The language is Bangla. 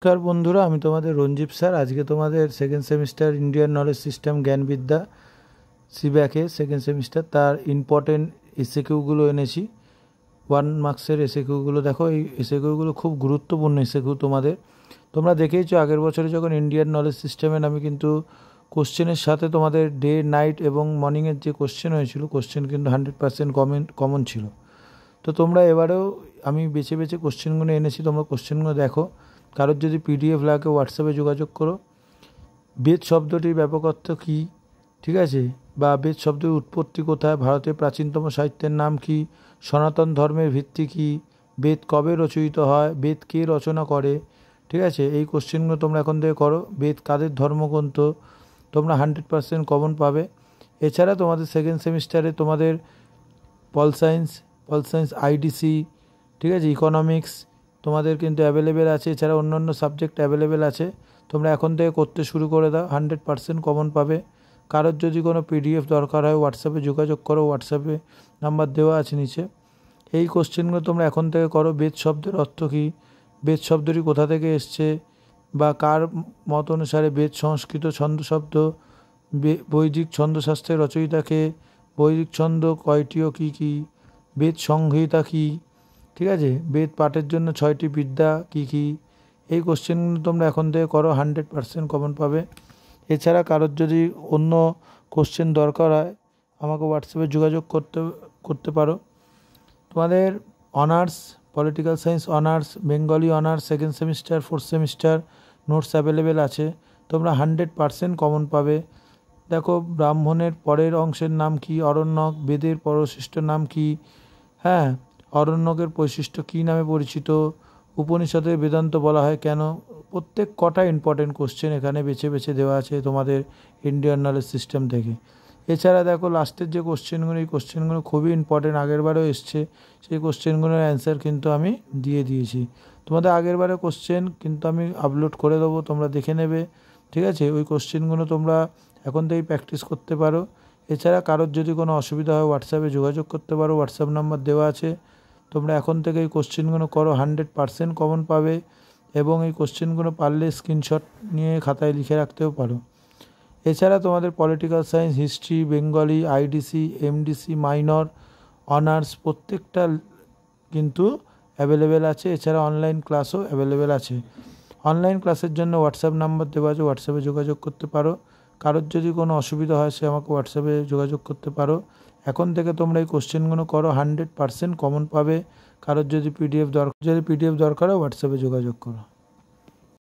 নমস্কার বন্ধুরা, আমি তোমাদের রঞ্জীব স্যার। আজকে তোমাদের second semester Indian knowledge system জ্ঞানবিদ্যা সিব্যাকে সেকেন্ড সেমিস্টার তার ইম্পর্টেন্ট এসএকিউগুলো এনেছি। 1 মার্কসের এসএকিউগুলো দেখো। এই এসএকিউগুলো খুব গুরুত্বপূর্ণ এসএকিউ তোমাদের। তোমরা দেখেইছো আগের বছরে যখন ইন্ডিয়ান নলেজ সিস্টেমের আমি কিন্তু কোশ্চেনের সাথে তোমাদের ডে নাইট এবং মর্নিংয়ের যে কোশ্চেন হয়েছিল, কোশ্চেন কিন্তু 100% কমন ছিল। তো তোমরা এবারেও আমি বেছে বেছে কোশ্চেনগুলো এনেছি, তোমরা কোশ্চেনগুলো দেখো। কারোর যদি পিডিএফ লাগে হোয়াটসঅ্যাপে যোগাযোগ করো। বেদ শব্দটির ব্যাপক অর্থ কী, ঠিক আছে, বা বেদ শব্দের উৎপত্তি কোথায়, ভারতের প্রাচীনতম সাহিত্যের নাম কি, সনাতন ধর্মের ভিত্তি কী, বেদ কবে রচিত হয়, বেদ কে রচনা করে, ঠিক আছে, এই কোশ্চেনগুলো তোমরা এখন থেকে করো। বেদ কাদের ধর্মগ্রন্থ, তোমরা 100% কমন পাবে। এছাড়া তোমাদের সেকেন্ড সেমিস্টারে তোমাদের পল সায়েন্স আইডিসি, ঠিক আছে, ইকোনমিক্স তোমাদের কিন্তু অ্যাভেলেবেল আছে। এছাড়া অন্যান্য সাবজেক্ট অ্যাভেলেবেল আছে। তোমরা এখন থেকে করতে শুরু করে দাও, 100% কমন পাবে। কারোর যদি কোনো পিডিএফ দরকার হয় হোয়াটসঅ্যাপে যোগাযোগ করো, হোয়াটসঅ্যাপে নাম্বার দেওয়া আছে নিচে। এই কোশ্চেনগুলো তোমরা এখন থেকে করো। বেদ শব্দের অর্থ কী, বেদ শব্দটি কোথা থেকে এসছে, বা কার মত অনুসারে বেদ সংস্কৃত ছন্দ শব্দ, বৈদিক ছন্দশাস্ত্রের রচয়িতাকে, বৈদিক ছন্দ কয়টি ও কী কী, বেদ সংহিতা কী, ঠিক আছে, বেদ পাঠের জন্য 6টি বিদ্যা কী কী। এই কোশ্চেনগুলো তোমরা এখন থেকে করো, 100% কমন পাবে। এছাড়া কারোর যদি অন্য কোশ্চেন দরকার হয় আমাকে হোয়াটসঅ্যাপে যোগাযোগ করতে পারো। তোমাদের honours political science honours, Bengali honours second semester, fourth semester notes available আছে। তোমরা 100% কমন পাবে। দেখো, ব্রাহ্মণের পরের অংশের নাম কি, অরণ্যক, বেদের পরশিষ্ট নাম কি, হ্যাঁ, অরণ্যকের বৈশিষ্ট্য কী নামে পরিচিত, উপনিষদের বেদান্ত বলা হয় কেন। প্রত্যেক কটা ইম্পর্টেন্ট কোশ্চেন এখানে বেছে বেছে দেওয়া আছে তোমাদের ইন্ডিয়ান নলেজ সিস্টেম থেকে। এছাড়া দেখো লাস্টের যে কোশ্চেনগুলো, এই কোশ্চেনগুলো খুবই ইম্পর্টেন্ট, আগেরবারেও এসছে। সেই কোশ্চেনগুলোর অ্যান্সার কিন্তু আমি দিয়ে দিয়েছি। তোমাদের আগেরবারের কোশ্চেন কিন্তু আমি আপলোড করে দেবো, তোমরা দেখে নেবে, ঠিক আছে। ওই কোশ্চেনগুলো তোমরা এখন থেকেই প্র্যাকটিস করতে পারো। এছাড়া কারোর যদি কোনো অসুবিধা হয় হোয়াটসঅ্যাপে যোগাযোগ করতে পারো, হোয়াটসঅ্যাপ নাম্বার দেওয়া আছে। তোমরা এখন থেকে এই কোশ্চেনগুলো করো, 100% কমন পাবে। এবং এই কোশ্চেনগুলো পারলে স্ক্রিনশট নিয়ে খাতায় লিখে রাখতেও পারো। এছাড়া তোমাদের political science, history, Bengali, IDC, MDC, minor, honours প্রত্যেকটা কিন্তু অ্যাভেলেবেল আছে। এছাড়া অনলাইন ক্লাসও অ্যাভেলেবেল আছে। অনলাইন ক্লাসের জন্য হোয়াটসঅ্যাপ নাম্বার দেওয়া আছে, হোয়াটসঅ্যাপে যোগাযোগ করতে পারো। কারোর যদি কোনো অসুবিধা হয় সে আমাকে হোয়াটসঅ্যাপে যোগাযোগ করতে পারো। এখন থেকে তোমরা এই কোশ্চেনগুলো করো, 100% কমন পাবে। কারোর যদি পিডিএফ দরকার হয় হোয়াটসঅ্যাপে যোগাযোগ করো।